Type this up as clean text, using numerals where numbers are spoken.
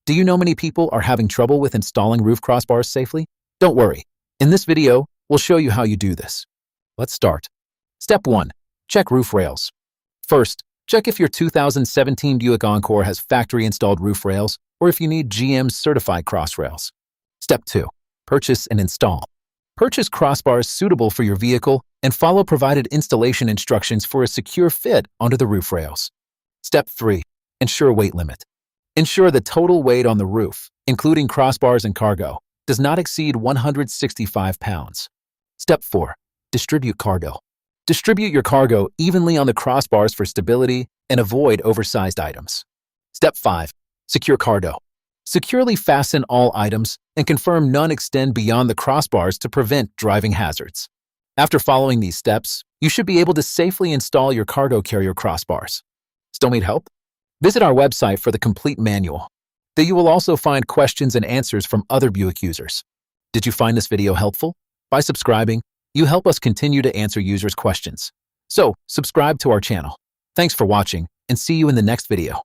Do you know many people are having trouble with installing roof crossbars safely? Don't worry. In this video, we'll show you how you do this. Let's start. Step 1. Check roof rails. First, check if your 2017 Buick Encore has factory-installed roof rails or if you need GM's certified crossrails. Step 2. Purchase and install. Purchase crossbars suitable for your vehicle and follow provided installation instructions for a secure fit onto the roof rails. Step 3. Ensure weight limit. Ensure the total weight on the roof, including crossbars and cargo, does not exceed 165 pounds. Step 4. Distribute cargo. Distribute your cargo evenly on the crossbars for stability and avoid oversized items. Step 5. Secure cargo. Securely fasten all items and confirm none extend beyond the crossbars to prevent driving hazards. After following these steps, you should be able to safely install your cargo carrier crossbars. Still need help? Visit our website for the complete manual. There you will also find questions and answers from other Buick users. Did you find this video helpful? By subscribing, you help us continue to answer users' questions. So, subscribe to our channel. Thanks for watching, and see you in the next video.